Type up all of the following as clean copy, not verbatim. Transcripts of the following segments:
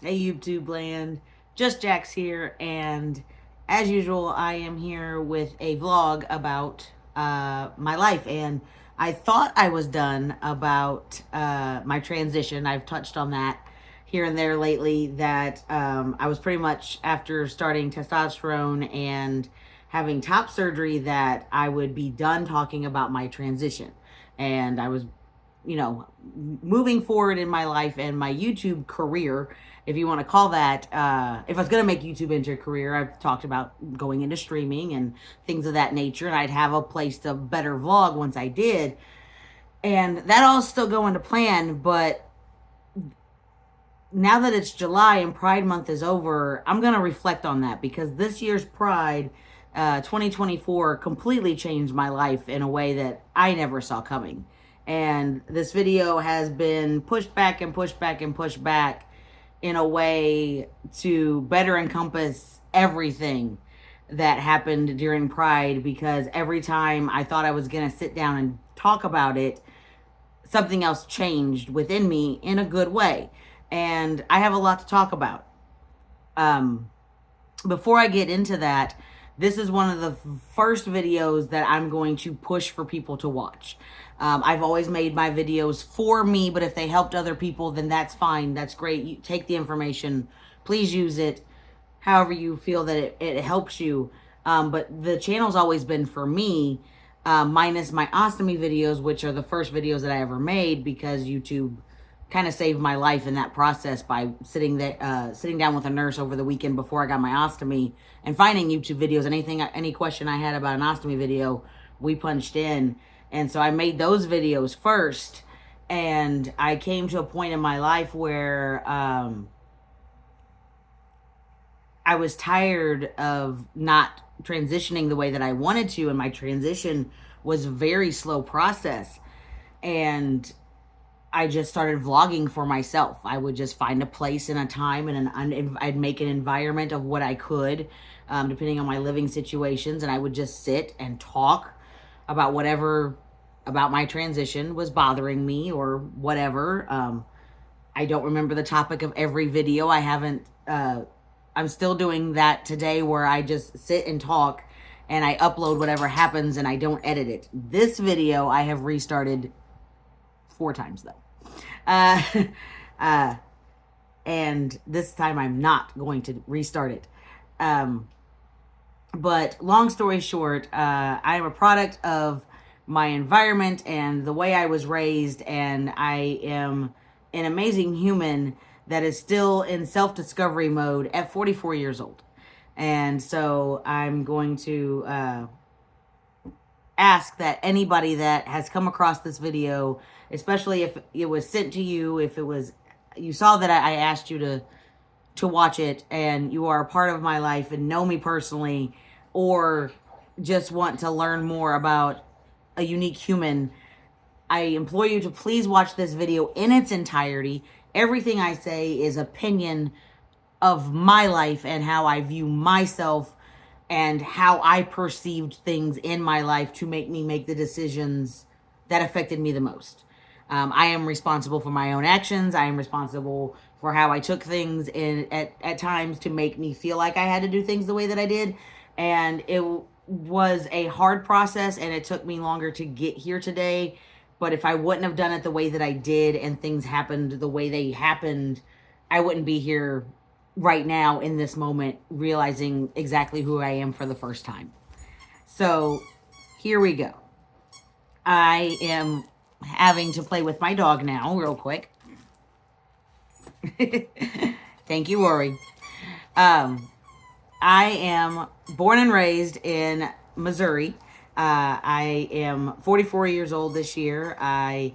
Hey YouTube land, just Jax here, and as usual, I am here with a vlog about my life. And I thought I was done about my transition. I've touched on that here and there lately. That I was pretty much after starting testosterone and having top surgery that I would be done talking about my transition, and I was moving forward in my life and my YouTube career, if you want to call that. If I was going to make YouTube into a career, I've talked about going into streaming and things of that nature, and I'd have a place to better vlog once I did. And that all's still going to plan, but now that it's July and Pride Month is over, I'm going to reflect on that because this year's Pride 2024 completely changed my life in a way that I never saw coming. And this video has been pushed back and pushed back and pushed back in a way to better encompass everything that happened during Pride, because every time I thought I was going to sit down and talk about it, something else changed within me in a good way. And I have a lot to talk about. Um, Before I get into that, this is one of the first videos that I'm going to push for people to watch. I've always made my videos for me, but if they helped other people, then that's fine. That's great. You take the information, please use it however you feel that it helps you. But the channel's always been for me, minus my ostomy videos, which are the first videos that I ever made because YouTube kind of saved my life in that process by sitting down with a nurse over the weekend before I got my ostomy and finding YouTube videos. Any question I had about an ostomy video, we punched in. And so I made those videos first. And I came to a point in my life where I was tired of not transitioning the way that I wanted to. And my transition was a very slow process. And I just started vlogging for myself. I would just find a place and a time, and I'd make an environment of what I could, depending on my living situations. And I would just sit and talk about whatever about my transition was bothering me or whatever. I don't remember the topic of every video. I haven't, I'm still doing that today where I just sit and talk and I upload whatever happens and I don't edit it. This video I have restarted 4 times though. Uh, uh, and this time I'm not going to restart it. But long story short, I am a product of my environment and the way I was raised, and I am an amazing human that is still in self-discovery mode at 44 years old. And so I'm going to ask that anybody that has come across this video, especially if it was sent to you, if it was, you saw that I asked you to watch it and you are a part of my life and know me personally, or just want to learn more about a unique human, I implore you to please watch this video in its entirety. Everything I say is opinion of my life and how I view myself and how I perceived things in my life to make me make the decisions that affected me the most. I am responsible for my own actions. I am responsible for how I took things at times to make me feel like I had to do things the way that I did. And it was a hard process and it took me longer to get here today. But if I wouldn't have done it the way that I did and things happened the way they happened, I wouldn't be here right now in this moment realizing exactly who I am for the first time. So here we go. I am having to play with my dog now real quick. Thank you, Rory. I am born and raised in Missouri. I am 44 years old this year. I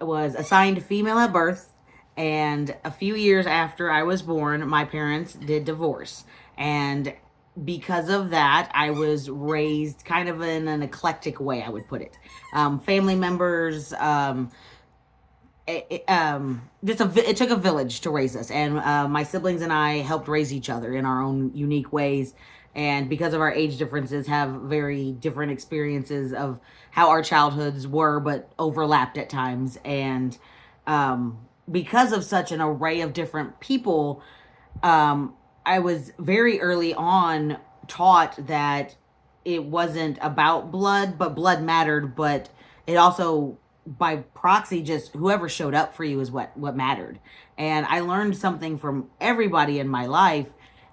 was assigned female at birth, and a few years after I was born, my parents did divorce. And because of that, I was raised kind of in an eclectic way, I would put it. Family members, it took a village to raise us, and my siblings and I helped raise each other in our own unique ways. And because of our age differences, have very different experiences of how our childhoods were, but overlapped at times. And because of such an array of different people, I was very early on taught that it wasn't about blood, but blood mattered, but it also by proxy just whoever showed up for you is what mattered. And I learned something from everybody in my life,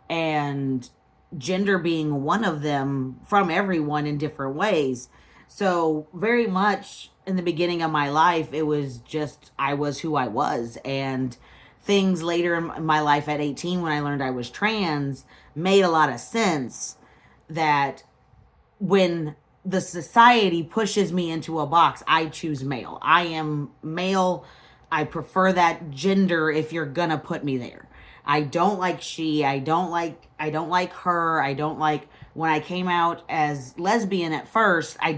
and gender being one of them, from everyone in different ways. So very much in the beginning of my life, it was just I was who I was. And things later in my life at 18, when I learned I was trans, made a lot of sense. That when the society pushes me into a box, I choose male. I am male. I prefer that gender if you're gonna put me there. I don't like she. I don't like her. I don't like when I came out as lesbian at first, I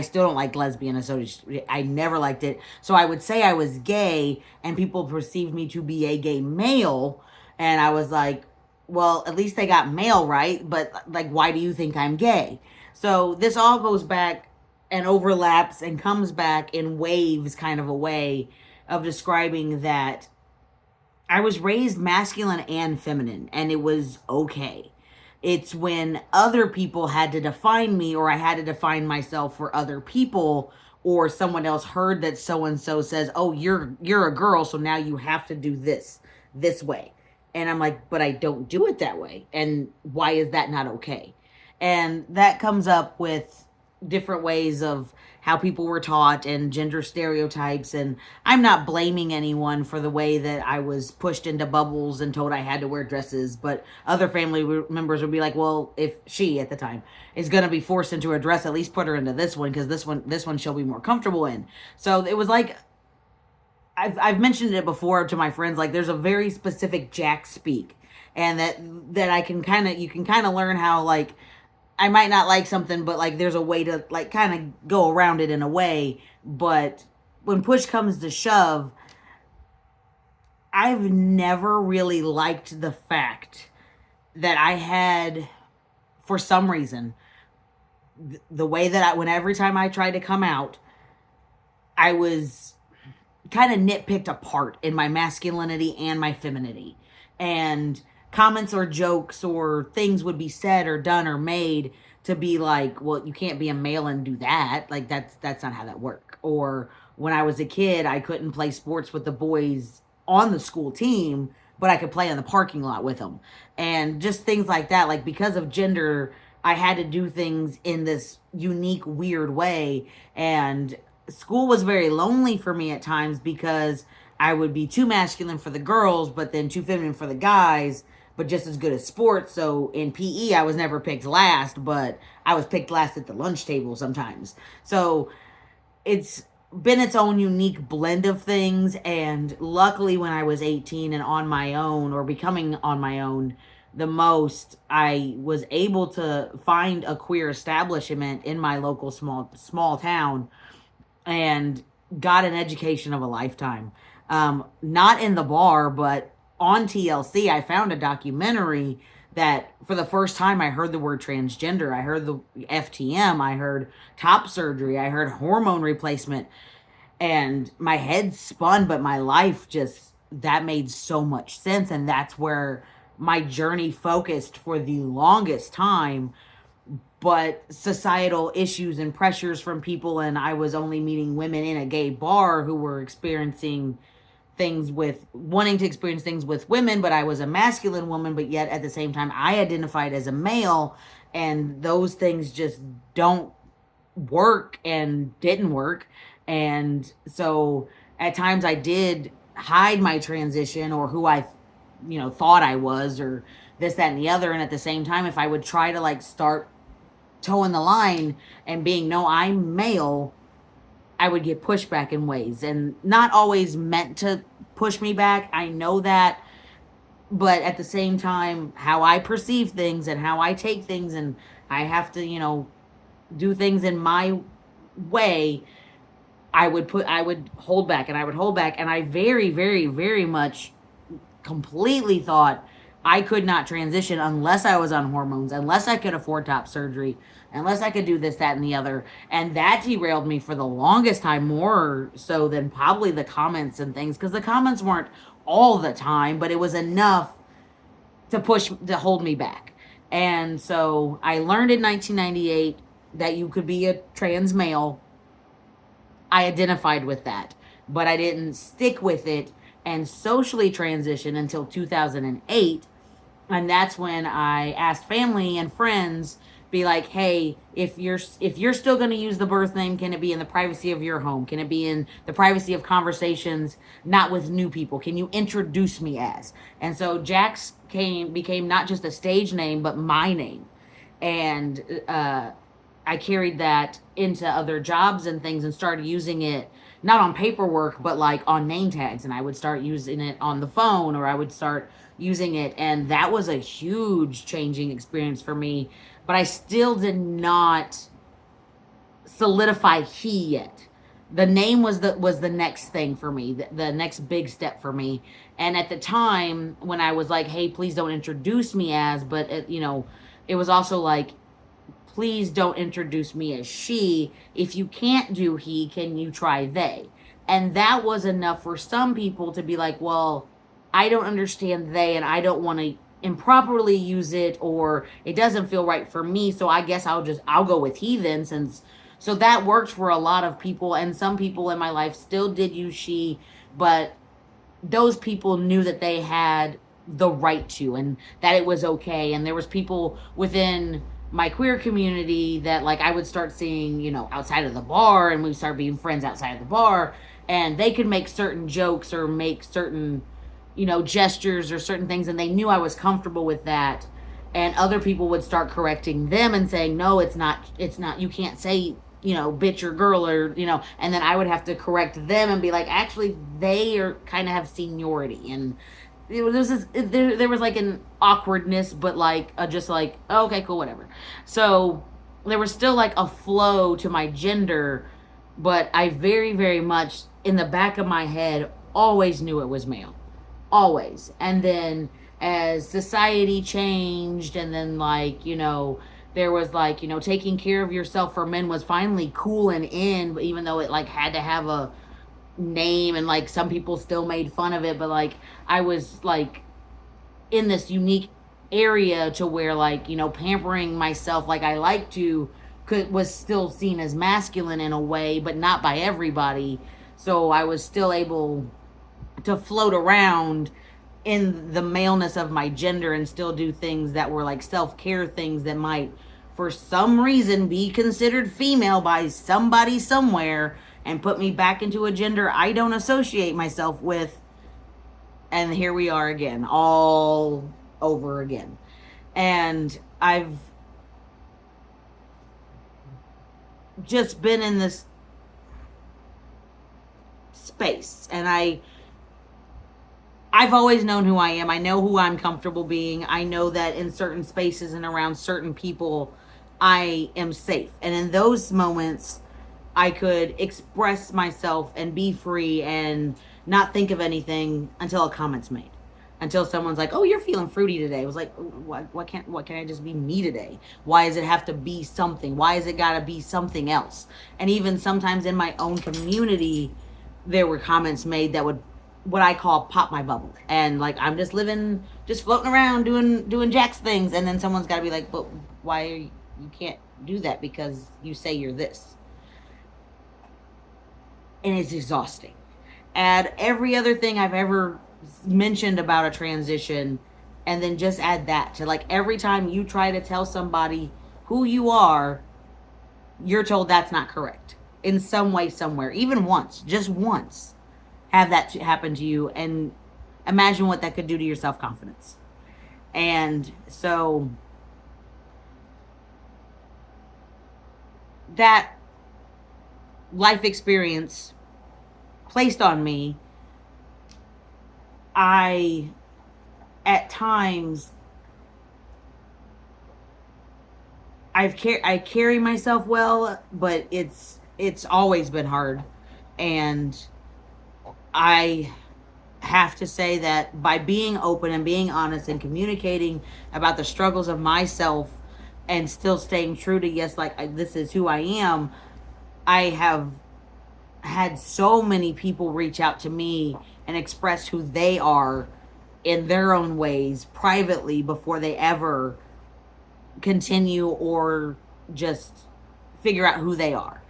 still don't like lesbian. So I never liked it. So I would say I was gay and people perceived me to be a gay male. And I was like, well, at least they got male right. But like, why do you think I'm gay? So this all goes back and overlaps and comes back in waves, kind of a way of describing that I was raised masculine and feminine, and it was okay. It's when other people had to define me, or I had to define myself for other people, or someone else heard that so and so says, "Oh, you're a girl, so now you have to do this way." And I'm like, "But I don't do it that way." And why is that not okay? And that comes up with different ways of how people were taught and gender stereotypes. And I'm not blaming anyone for the way that I was pushed into bubbles and told I had to wear dresses, but other family members would be like, well, if she at the time is going to be forced into a dress, at least put her into this one, because this one she'll be more comfortable in. So it was like, I've mentioned it before to my friends, like there's a very specific Jack speak, and that I can kind of, you can kind of learn how, like, I might not like something, but like there's a way to like kind of go around it in a way. But when push comes to shove, I've never really liked the fact that I had, for some reason, the way that when every time I tried to come out, I was kind of nitpicked apart in my masculinity and my femininity. And comments or jokes or things would be said or done or made to be like, well, you can't be a male and do that. Like that's not how that works. Or when I was a kid, I couldn't play sports with the boys on the school team, but I could play in the parking lot with them. And just things like that. Like because of gender, I had to do things in this unique, weird way. And school was very lonely for me at times because I would be too masculine for the girls, but then too feminine for the guys, but just as good at sports. So in PE, I was never picked last, but I was picked last at the lunch table sometimes. So it's been its own unique blend of things. And luckily, when I was 18 and on my own, or becoming on my own the most, I was able to find a queer establishment in my local small town and got an education of a lifetime. Not in the bar, but on TLC, I found a documentary that for the first time I heard the word transgender. I heard the FTM, I heard top surgery, I heard hormone replacement, and my head spun, but my life just, that made so much sense. And that's where my journey focused for the longest time. But societal issues and pressures from people, and I was only meeting women in a gay bar who were experiencing things with wanting to experience things with women, but I was a masculine woman, but yet at the same time I identified as a male, and those things just don't work and didn't work. And so at times I did hide my transition or who I thought I was, or this, that, and the other. And at the same time, if I would try to like start toeing the line and being, no, I'm male, I would get pushback in ways, and not always meant to push me back. I know that. But at the same time, how I perceive things and how I take things, and I have to, do things in my way, I would hold back, and I would hold back. And I very, very, very much completely thought I could not transition unless I was on hormones, unless I could afford top surgery, unless I could do this, that, and the other. And that derailed me for the longest time, more so than probably the comments and things, because the comments weren't all the time, but it was enough to hold me back. And so I learned in 1998 that you could be a trans male. I identified with that, but I didn't stick with it and socially transition until 2008. And that's when I asked family and friends, be like, hey, if you're still going to use the birth name, can it be in the privacy of your home? Can it be in the privacy of conversations, not with new people? Can you introduce me as? And so Jax became not just a stage name but my name. And I carried that into other jobs and things and started using it not on paperwork but like on name tags, and I would start using it on the phone, or I would start using it, and that was a huge changing experience for me. But I still did not solidify he yet. The name was the next thing for me, the next big step for me. And at the time when I was like, hey, please don't introduce me as, but it was also like, please don't introduce me as she. If you can't do he, can you try they? And that was enough for some people to be like, well, I don't understand they, and I don't want to improperly use it, or it doesn't feel right for me, so I guess I'll go with he then, since. So that worked for a lot of people, and some people in my life still did use she, but those people knew that they had the right to, and that it was okay. And there was people within my queer community that like I would start seeing, outside of the bar, and we start being friends outside of the bar, and they could make certain jokes or make certain, gestures or certain things, and they knew I was comfortable with that. And other people would start correcting them and saying, no, it's not, you can't say, bitch or girl, or, and then I would have to correct them and be like, actually, they are kind of have seniority. And there was like an awkwardness, but like just like, oh, okay, cool, whatever. So there was still like a flow to my gender, but I very, very much in the back of my head always knew it was male, always. And then as society changed, and then like, there was like, taking care of yourself for men was finally cool and in, even though it like had to have a name, and like some people still made fun of it, but like I was like in this unique area to where like, pampering myself like I like to was still seen as masculine in a way, but not by everybody. So I was still able to float around in the maleness of my gender and still do things that were like self-care things that might for some reason be considered female by somebody somewhere, and put me back into a gender I don't associate myself with. And here we are again, all over again. And I've just been in this space, and I've always known who I am. I know who I'm comfortable being. I know that in certain spaces and around certain people, I am safe. And in those moments, I could express myself and be free and not think of anything until a comment's made. Until someone's like, "Oh, you're feeling fruity today." It was like, what can I just be me today? Why does it have to be something? Why is it gotta be something else? And even sometimes in my own community, there were comments made that would, what I call, pop my bubble. And like, I'm just living, just floating around doing Jack's things, and then someone's got to be like, "But why are you can't do that because you say you're this." And it's exhausting. Add every other thing I've ever mentioned about a transition, and then just add that to like every time you try to tell somebody who you are, you're told that's not correct in some way, somewhere, even once, just once. Have that happen to you, and imagine what that could do to your self-confidence. And so that life experience placed on me, I at times I carry myself well, but it's always been hard. And I have to say that by being open and being honest and communicating about the struggles of myself and still staying true to, yes, like this is who I am, I have had so many people reach out to me and express who they are in their own ways privately before they ever continue or just figure out who they are.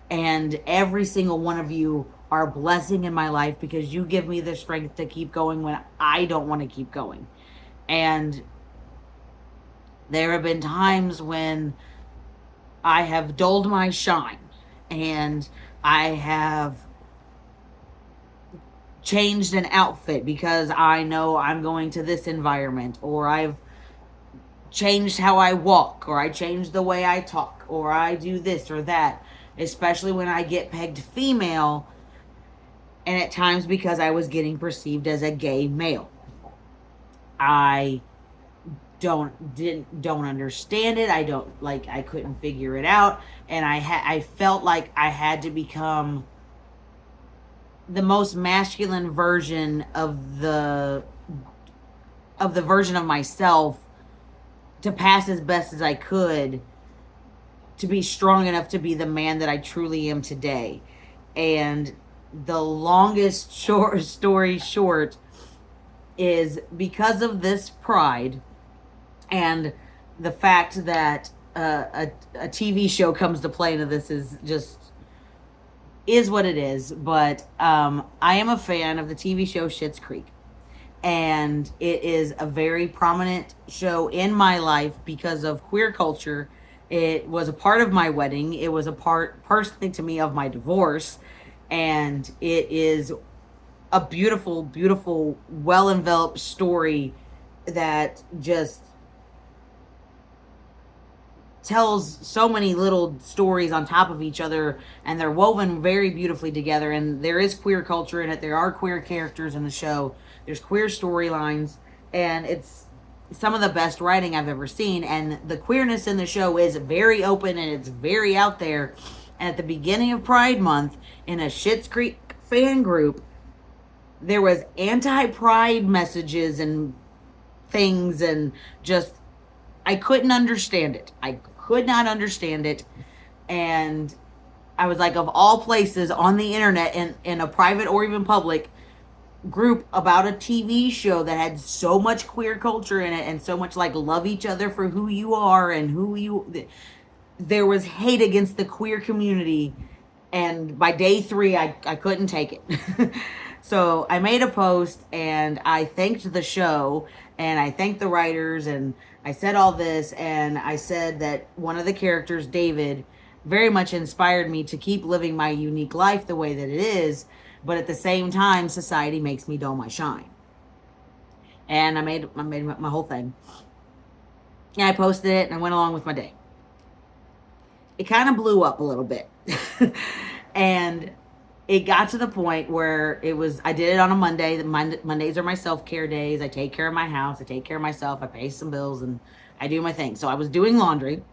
And every single one of you are a blessing in my life because you give me the strength to keep going when I don't want to keep going. And there have been times when I have dulled my shine and I have changed an outfit because I know I'm going to this environment, or I've changed how I walk, or I changed the way I talk, or I do this or that, especially when I get pegged female, and at times because I was getting perceived as a gay male. I don't understand it. I don't like I couldn't figure it out, and I felt like I had to become the most masculine version of the version of myself to pass as best as I could to be strong enough to be the man that I truly am today. And the longest short story short is because of this pride and the fact that a TV show comes to play into this is what it is. But I am a fan of the TV show Schitt's Creek, and it is a very prominent show in my life because of queer culture. It was a part of my wedding. It was a part, personally to me, of my divorce, and it is a beautiful, beautiful, well enveloped story that just tells so many little stories on top of each other, and they're woven very beautifully together. And there is queer culture in it. There are queer characters in the show. There's queer storylines, and it's some of the best writing I've ever seen. And the queerness in the show is very open and it's very out there. And at the beginning of Pride Month, in a Schitt's Creek fan group, there was anti-pride messages and things, and just I couldn't understand it. I could not understand it. And I was like, of all places on the internet, in a private or even public group about a TV show that had so much queer culture in it and so much like love each other for who you are and who you, there was hate against the queer community. And by day 3, I couldn't take it. So I made a post and I thanked the show and I thanked the writers, and I said all this, and I said that one of the characters, David, very much inspired me to keep living my unique life the way that it is, but at the same time, society makes me dull my shine. And I made my whole thing. And I posted it and I went along with my day. It kind of blew up a little bit. And it got to the point where I did it on a Monday. Mondays are my self-care days. I take care of my house. I take care of myself. I pay some bills and I do my thing. So I was doing laundry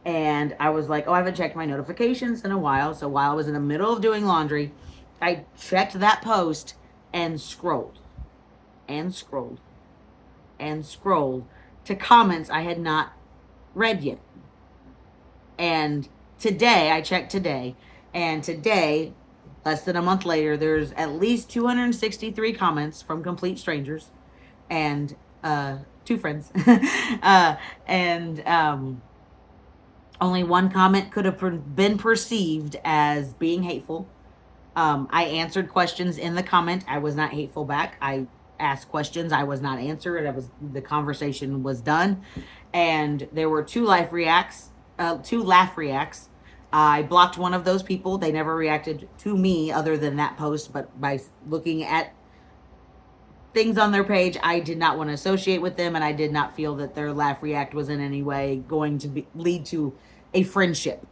and I was like, oh, I haven't checked my notifications in a while. So while I was in the middle of doing laundry, I checked that post and scrolled and scrolled and scrolled to comments I had not read yet. And today, I checked today, and today, less than a month later, there's at least 263 comments from complete strangers and 2 friends. And only one comment could have been perceived as being hateful. I answered questions in the comment. I was not hateful back. I asked questions. I was not answered. The conversation was done. And there were 2 laugh reacts. I blocked one of those people. They never reacted to me other than that post, but by looking at things on their page, I did not want to associate with them, and I did not feel that their laugh react was in any way going to lead to a friendship.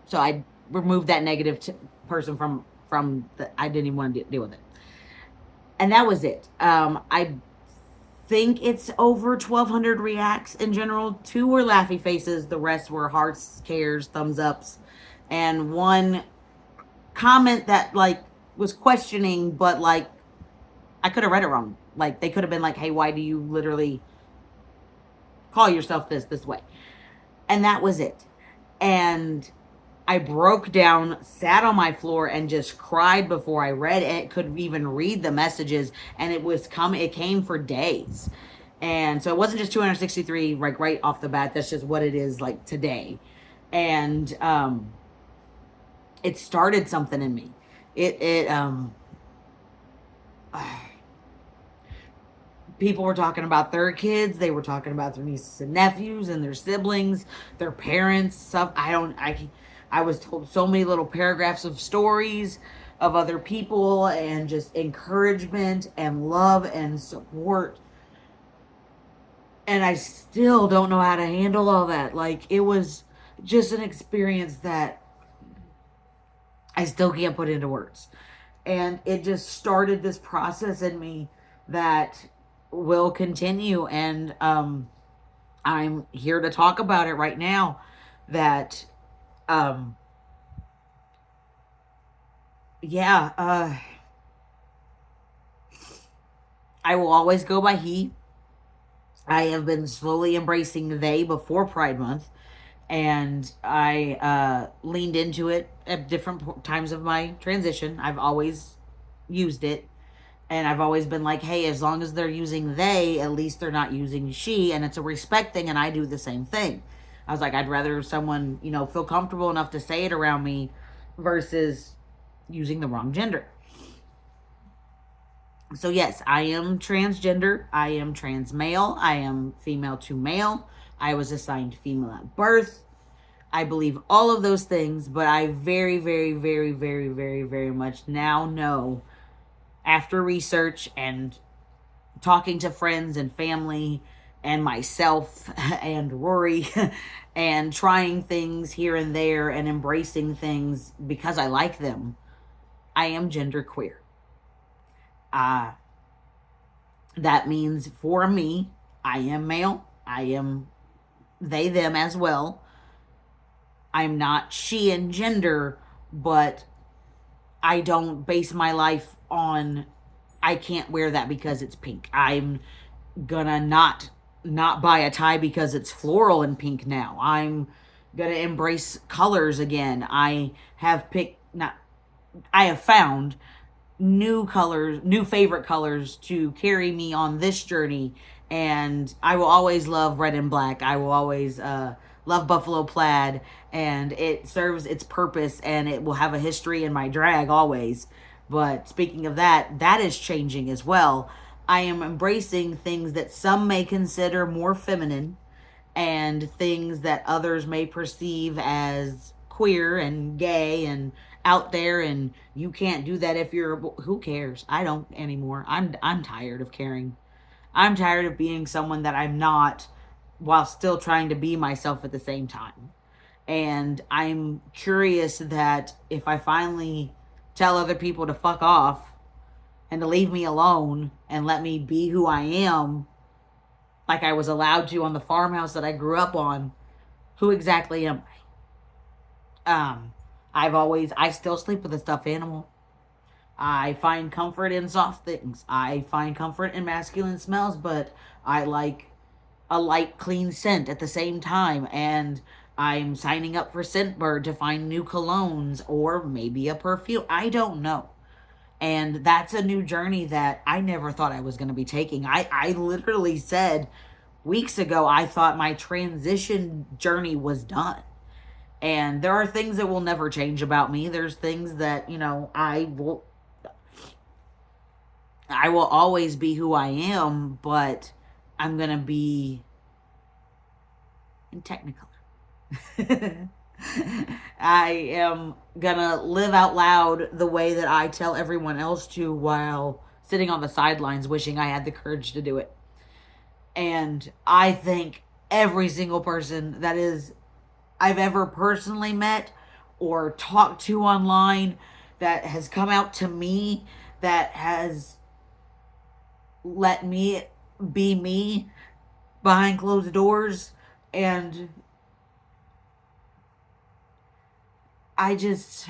So I removed that negative person from I didn't even want to deal with it. And that was it. I think it's over 1,200 reacts in general. 2 were laughy faces. The rest were hearts, cares, thumbs ups, and one comment that like was questioning, but like I could have read it wrong. Like, they could have been like, hey, why do you literally call yourself this way? And that was it. And I broke down, sat on my floor, and just cried before I read it. Could even read the messages, and it came for days. And so it wasn't just 263 like right off the bat. That's just what it is like today. And it started something in me. It people were talking about their kids, they were talking about their nieces and nephews and their siblings, their parents, stuff. I was told so many little paragraphs of stories of other people, and just encouragement and love and support, and I still don't know how to handle all that. Like, it was just an experience that I still can't put into words. And it just started this process in me that will continue. And I'm here to talk about it right now. That, um, yeah, I will always go by he. I have been slowly embracing they before Pride Month, and I leaned into it at different times of my transition. I've always used it, and I've always been like, hey, as long as they're using they, at least they're not using she, and it's a respect thing, and I do the same thing. I was like, I'd rather someone, feel comfortable enough to say it around me versus using the wrong gender. So yes, I am transgender. I am trans male. I am female to male. I was assigned female at birth. I believe all of those things, but I very, very, very, very, very, very much now know, after research and talking to friends and family and myself and Rory and trying things here and there and embracing things because I like them, I am genderqueer. Uh, that means for me, I am male. I am they, them as well. I'm not she in gender, but I don't base my life on I can't wear that because it's pink. I'm gonna not buy a tie because it's floral and pink now. I'm gonna embrace colors again. I have found new colors, new favorite colors to carry me on this journey. And I will always love red and black. I will always love buffalo plaid, and it serves its purpose, and it will have a history in my drag always. But speaking of that, that is changing as well. I am embracing things that some may consider more feminine, and things that others may perceive as queer and gay and out there, and you can't do that if you're who cares? I don't anymore. I'm tired of caring. I'm tired of being someone that I'm not, while still trying to be myself at the same time. And I'm curious that if I finally tell other people to fuck off and to leave me alone and let me be who I am, like I was allowed to on the farmhouse that I grew up on, who exactly am I? I still sleep with a stuffed animal. I find comfort in soft things. I find comfort in masculine smells, but I like a light, clean scent at the same time. And I'm signing up for Scentbird to find new colognes or maybe a perfume. I don't know. And that's a new journey that I never thought I was going to be taking. I literally said weeks ago, I thought my transition journey was done. And there are things that will never change about me. There's things that, I will always be who I am, but I'm going to be in Technicolor. I am going to live out loud the way that I tell everyone else to, while sitting on the sidelines wishing I had the courage to do it. And I think every single person that is I've ever personally met or talked to online that has come out to me, that has let me be me behind closed doors. And I just,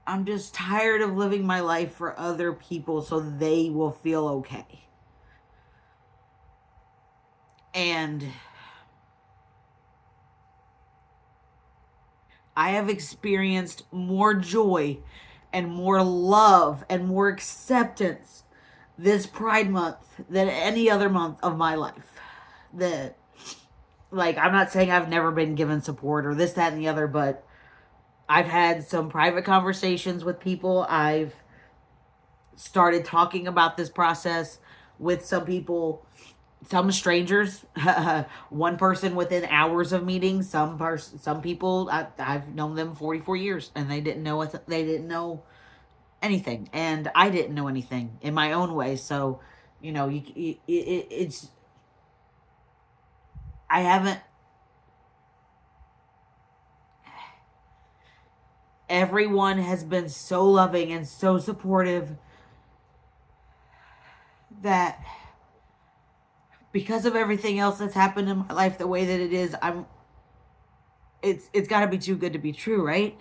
I'm just tired of living my life for other people so they will feel okay. And I have experienced more joy and more love and more acceptance this Pride Month than any other month of my life. That, like, I'm not saying I've never been given support or this, that, and the other, but I've had some private conversations with people. I've started talking about this process with some people, some strangers, one person within hours of meeting, some people I've known them 44 years and they didn't know they didn't know anything, and I didn't know anything in my own way. So, it's I haven't. Everyone has been so loving and so supportive that because of everything else that's happened in my life the way that it is, it's got to be too good to be true, right?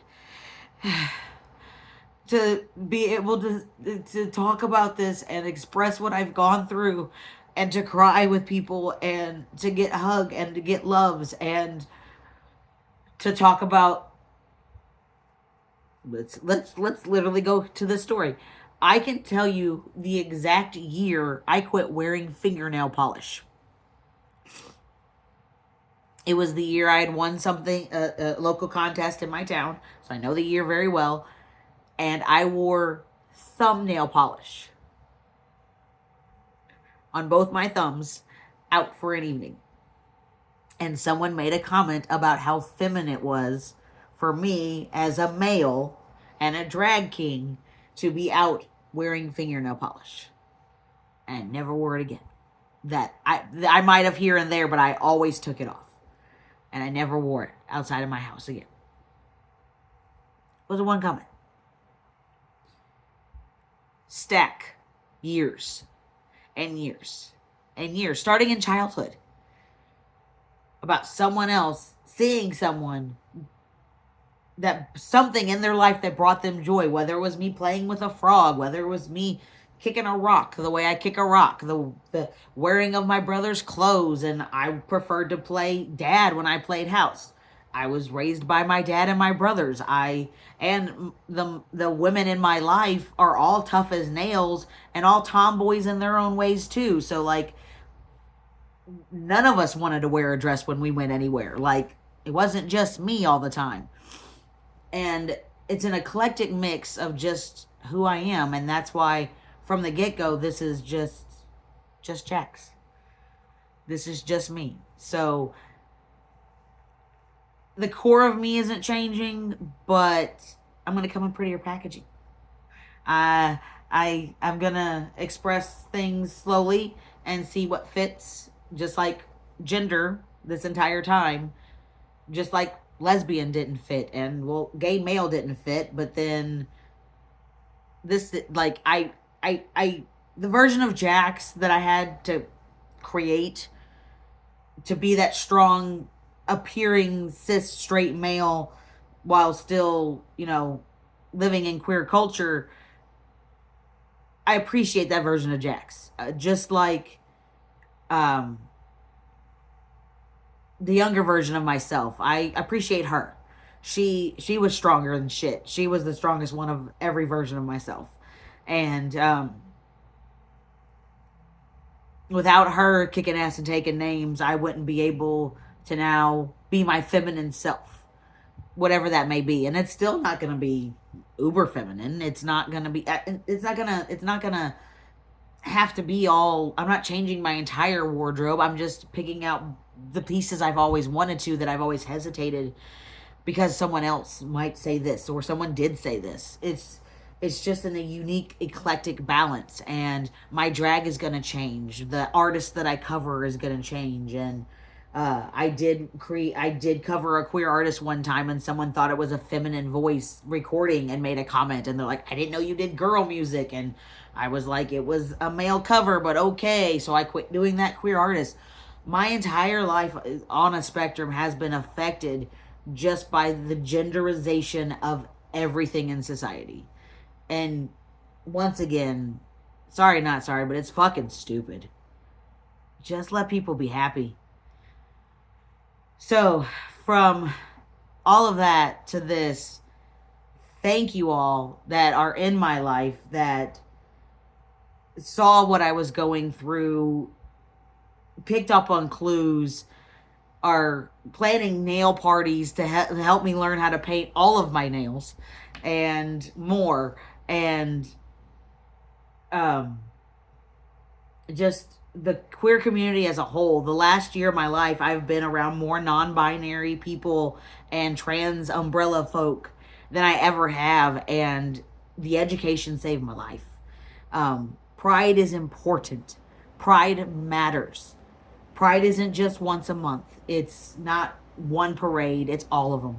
To be able to talk about this and express what I've gone through and to cry with people and to get hug and to get loves and to talk about, let's literally go to the story. I can tell you the exact year I quit wearing fingernail polish. It was the year I had won something, a local contest in my town, so I know the year very well. And I wore thumbnail polish on both my thumbs out for an evening. And someone made a comment about how feminine it was for me as a male and a drag king to be out wearing fingernail polish. And I never wore it again. That I might have here and there, but I always took it off. And I never wore it outside of my house again. It was a one comment. Stack years and years and years, starting in childhood, about someone else seeing someone, that something in their life that brought them joy, whether it was me playing with a frog, whether it was me kicking a rock the way I kick a rock, the wearing of my brother's clothes, and I preferred to play dad when I played house. I was raised by my dad and my brothers. And the women in my life are all tough as nails and all tomboys in their own ways too. So, like, none of us wanted to wear a dress when we went anywhere. Like, it wasn't just me all the time. And it's an eclectic mix of just who I am, and that's why from the get-go this is just Jax. This is just me. So the core of me isn't changing, but I'm gonna come in prettier packaging. I'm gonna express things slowly and see what fits, just like gender this entire time, just like lesbian didn't fit, and well, gay male didn't fit, but then this, like, the version of Jax that I had to create to be that strong appearing cis straight male while still, living in queer culture. I appreciate that version of Jax. Just like the younger version of myself. I appreciate her. She was stronger than shit. She was the strongest one of every version of myself. And without her kicking ass and taking names, I wouldn't be able to now be my feminine self, whatever that may be. And it's still not going to be uber feminine. It's not going to have to be all, I'm not changing my entire wardrobe. I'm just picking out the pieces I've always wanted to, that I've always hesitated because someone else might say this or someone did say this. It's just in a unique, eclectic balance, and my drag is going to change. The artist that I cover is going to change. And I did cover a queer artist one time, and someone thought it was a feminine voice recording and made a comment, and they're like, I didn't know you did girl music. And I was like, it was a male cover, but okay. So I quit doing that queer artist. My entire life on a spectrum has been affected just by the genderization of everything in society. And once again, sorry, not sorry, but it's fucking stupid. Just let people be happy. So, from all of that to this, thank you all that are in my life that saw what I was going through, picked up on clues, are planning nail parties to help me learn how to paint all of my nails and more. And um, just the queer community as a whole. The last year of my life, I've been around more non-binary people and trans umbrella folk than I ever have, and the education saved my life. Pride is important. Pride matters. Pride isn't just once a month. It's not one parade. It's all of them.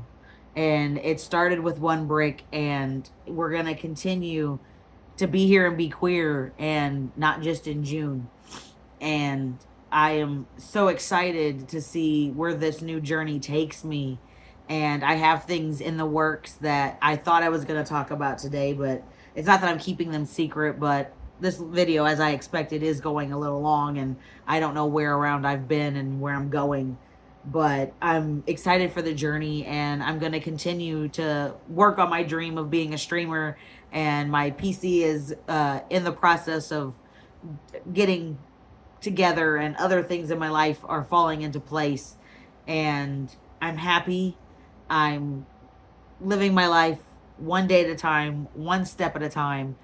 And it started with one brick, and we're going to continue to be here and be queer, and not just in June. And I am so excited to see where this new journey takes me. And I have things in the works that I thought I was going to talk about today, but it's not that I'm keeping them secret, but this video, as I expected, is going a little long, and I don't know where around I've been and where I'm going. But I'm excited for the journey, and I'm going to continue to work on my dream of being a streamer. And my PC is in the process of getting together, and other things in my life are falling into place. And I'm happy. I'm living my life one day at a time, one step at a time.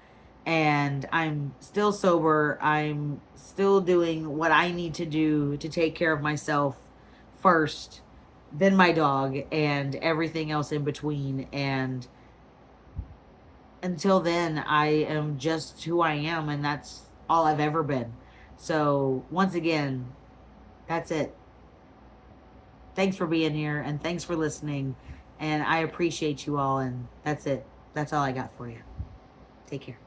And I'm still sober. I'm still doing what I need to do to take care of myself first, then my dog, and everything else in between. And until then, I am just who I am, and that's all I've ever been. So, once again, that's it. Thanks for being here, and thanks for listening. And I appreciate you all, and that's it. That's all I got for you. Take care.